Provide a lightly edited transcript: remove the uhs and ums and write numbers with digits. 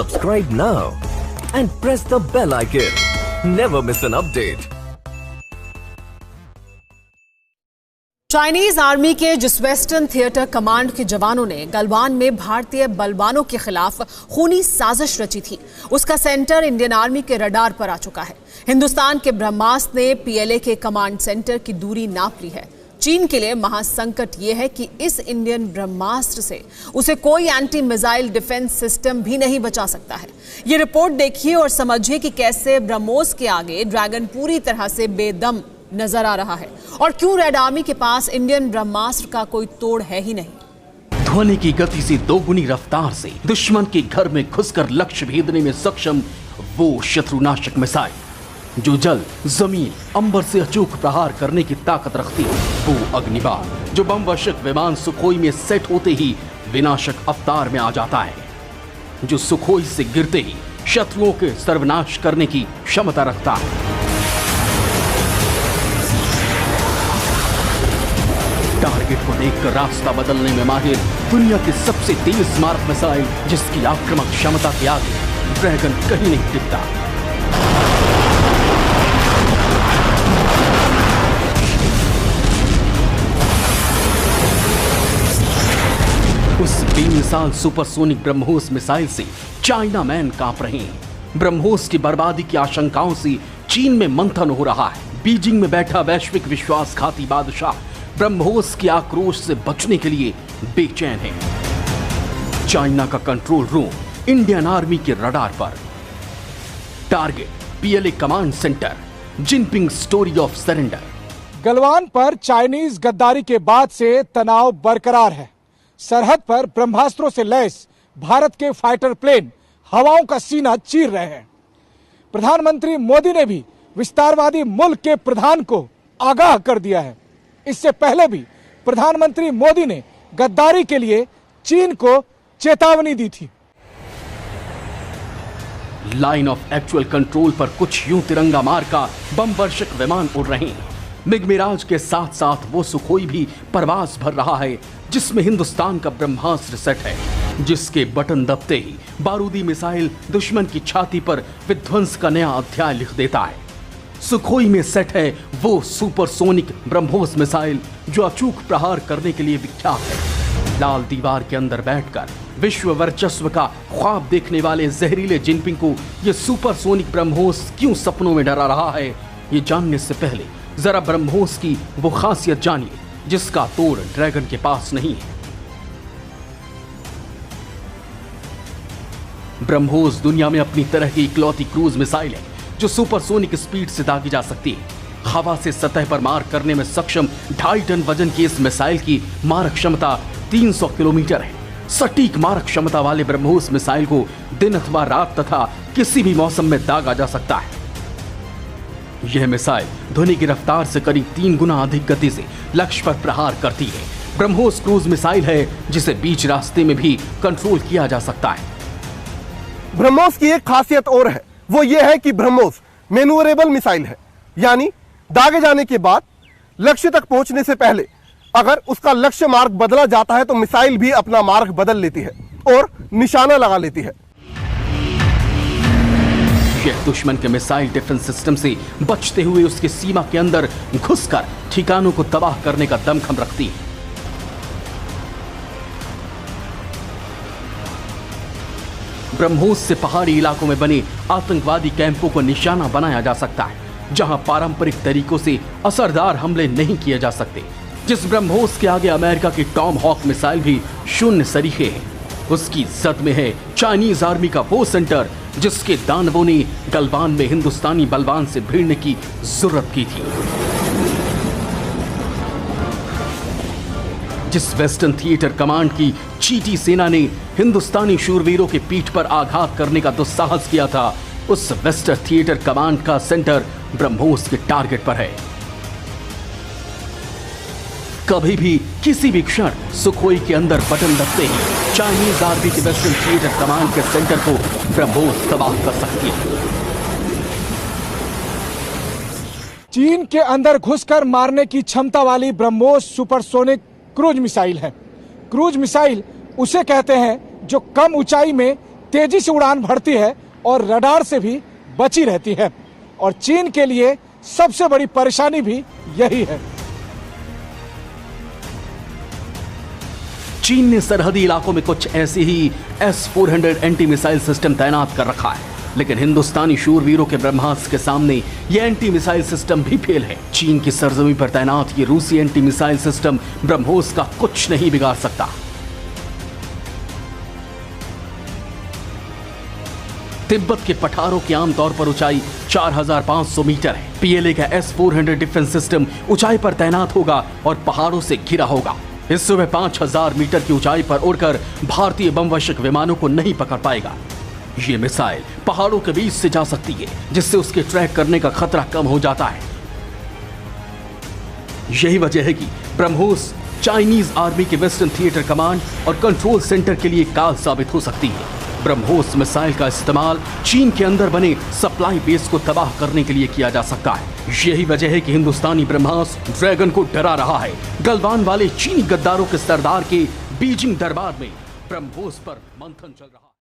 Subscribe now and press the bell icon. Never miss an update. Chinese army के जिस western theatre command के जवानों ने गलवान में भारतीय बलवानों के खिलाफ खूनी साजिश रची थी, उसका सेंटर इंडियन आर्मी के रडार पर आ चुका है। हिंदुस्तान के ब्रह्मास्त्र ने पीएलए के कमांड सेंटर की दूरी नाप ली है। चीन के लिए महासंकट यह है कि इस इंडियन ब्रह्मास्त्र से उसे कोई एंटी मिसाइल डिफेंस सिस्टम भी नहीं बचा सकता है। ये रिपोर्ट देखिए और समझिए कि कैसे ब्रह्मोस के आगे ड्रैगन पूरी तरह से बेदम नजर आ रहा है और क्यों रेड आर्मी के पास इंडियन ब्रह्मास्त्र का कोई तोड़ है ही नहीं। ध्वनि की गति से दोगुनी रफ्तार से दुश्मन के घर में घुसकर लक्ष्य भेदने में सक्षम वो शत्रुनाशक मिसाइल जो जल, जमीन, अंबर से अचूक प्रहार करने की ताकत रखती है, वो अग्निबाण जो बम वर्षक विमान सुखोई में सेट होते ही विनाशक अवतार में आ जाता है, जो सुखोई से गिरते ही शत्रुओं के सर्वनाश करने की क्षमता रखता है। टारगेट को देखकर रास्ता बदलने में माहिर दुनिया की सबसे तेज स्मारक मिसाइल जिसकी आक्रामक क्षमता के आगे ड्रैगन कहीं नहीं टिकता। उस बेमिसाल सुपरसोनिक ब्रह्मोस मिसाइल से चाइना मैन कांप रहे हैं। ब्रह्मोस की बर्बादी की आशंकाओं से चीन में मंथन हो रहा है। बीजिंग में बैठा वैश्विक विश्वासघाती बादशाह ब्रह्मोस के आक्रोश से बचने के लिए बेचैन है। चाइना का कंट्रोल रूम इंडियन आर्मी के रडार पर। Target PLA command centre. Jinping story of surrender. Galwan पर चाइनीज गद्दारी के बाद से तनाव बरकरार है। सरहद पर ब्रह्मास्त्रों से लैस भारत के फाइटर प्लेन हवाओं का सीना चीर रहे हैं। प्रधानमंत्री मोदी ने भी विस्तारवादी मुल्क के प्रधान को आगाह कर दिया है। इससे पहले भी प्रधानमंत्री मोदी ने गद्दारी के लिए चीन को चेतावनी दी थी। लाइन ऑफ एक्चुअल कंट्रोल पर कुछ यूं तिरंगा मार का बम वर्षक विमान उड़ रहे हैं। मिग-मिराज के साथ साथ वो सुखोई भी परवाज भर रहा है जिसमें हिंदुस्तान का ब्रह्मास्त्र सेट है, जिसके बटन दबते ही बारूदी मिसाइल दुश्मन की छाती पर विध्वंस का नया अध्याय लिख देता है। सुखोई में सेट है वो सुपरसोनिक ब्रह्मोस मिसाइल जो अचूक प्रहार करने के लिए विख्यात है। लाल दीवार के अंदर बैठकर विश्व वर्चस्व का ख्वाब देखने वाले जहरीले जिनपिंग को ये सुपरसोनिक ब्रह्मोस क्यों सपनों में डरा रहा है, ये जानने से पहले जरा ब्रह्मोस की वो खासियत जानिए जिसका तोड़ ड्रैगन के पास नहीं है। ब्रह्मोस दुनिया में अपनी तरह की इकलौती क्रूज मिसाइल है जो सुपरसोनिक स्पीड से दागी जा सकती है। हवा से सतह पर मार करने में सक्षम 2.5 टन वजन की इस मिसाइल की मारक क्षमता 300 किलोमीटर है। सटीक मारक क्षमता वाले ब्रह्मोस मिसाइल को दिन अथवा रात तथा किसी भी मौसम में दागा जा सकता है। यह मिसाइल ध्वनि की रफ्तार से करीब 3 गुना अधिक गति से लक्ष्य पर प्रहार करती है। ब्रह्मोस क्रूज मिसाइल है जिसे बीच रास्ते में भी कंट्रोल किया जा सकता है। ब्रह्मोस की एक खासियत और है, वो ये है कि ब्रह्मोस मैन्यूवरेबल मिसाइल है, यानी दागे जाने के बाद लक्ष्य तक पहुंचने से पहले अगर उसका लक्ष्य मार्ग बदला जाता है तो मिसाइल भी अपना मार्ग बदल लेती है और निशाना लगा लेती है। यह दुश्मन के मिसाइल डिफेंस सिस्टम से बचते हुए उसके सीमा के अंदर घुसकर ठिकानों को तबाह करने का दमखम रखती है। ब्रह्मोस से पहाड़ी इलाकों में बने आतंकवादी कैंपों को निशाना बनाया जा सकता है जहां पारंपरिक तरीकों से असरदार हमले नहीं किए जा सकते। जिस ब्रह्मोस के आगे अमेरिका की टॉम हॉक मिसाइल भी शून्य सरीखे है, उसकी जद में है चाइनीज आर्मी का वो सेंटर जिसके दानवों ने गलवान में हिंदुस्तानी बलवान से भिड़ने की जरूरत की थी। जिस वेस्टर्न थिएटर कमांड की चीटी सेना ने हिंदुस्तानी शूरवीरों के पीठ पर आघात करने का दुस्साहस किया था, उस वेस्टर्न थिएटर कमांड का सेंटर ब्रह्मोस के टारगेट पर है। कभी भी किसी भी क्षण सुखोई के अंदर बटन दबते ही चाइनीज आर्मी के वेस्टर्न थिएटर कमांड के सेंटर को ब्रह्मोस तबाह कर सकती है। चीन के अंदर घुसकर मारने की क्षमता वाली ब्रह्मोस सुपरसोनिक क्रूज मिसाइल है। क्रूज मिसाइल उसे कहते हैं जो कम ऊंचाई में तेजी से उड़ान भरती है और रडार से भी बची रहती है। और चीन के लिए सबसे बड़ी परेशानी भी यही है। चीन ने सरहदी इलाकों में कुछ ऐसी ही S-400 एंटी मिसाइल सिस्टम तैनात कर रखा है, लेकिन हिंदुस्तानी शूरवीरों के ब्रह्मास्त्र के सामने यह एंटी मिसाइल सिस्टम भी फेल है। चीन की सरजमीं पर तैनात ये रूसी एंटी मिसाइल सिस्टम ब्रह्मोस का कुछ नहीं बिगाड़ सकता। तिब्बत के पठारों की आमतौर पर ऊंचाई 4500 मीटर है। पीएलए का S-400 डिफेंस सिस्टम ऊंचाई पर तैनात होगा और पहाड़ों से घिरा होगा। इस सुबह 5000 मीटर की ऊंचाई पर उड़कर भारतीय बमवर्षक विमानों को नहीं पकड़ पाएगा। ये मिसाइल पहाड़ों के बीच से जा सकती है, जिससे उसके ट्रैक करने का खतरा कम हो जाता है। यही वजह है कि ब्रह्मोस चाइनीज आर्मी के वेस्टर्न थिएटर कमांड और कंट्रोल सेंटर के लिए काल साबित हो सकती है। ब्रह्मोस मिसाइल का इस्तेमाल चीन के अंदर बने सप्लाई बेस को तबाह करने के लिए किया जा सकता है। यही वजह है कि हिंदुस्तानी ब्रह्मास्त्र ड्रैगन को डरा रहा है। गलवान वाले चीनी गद्दारों के सरदार के बीजिंग दरबार में ब्रह्मोस पर मंथन चल रहा है।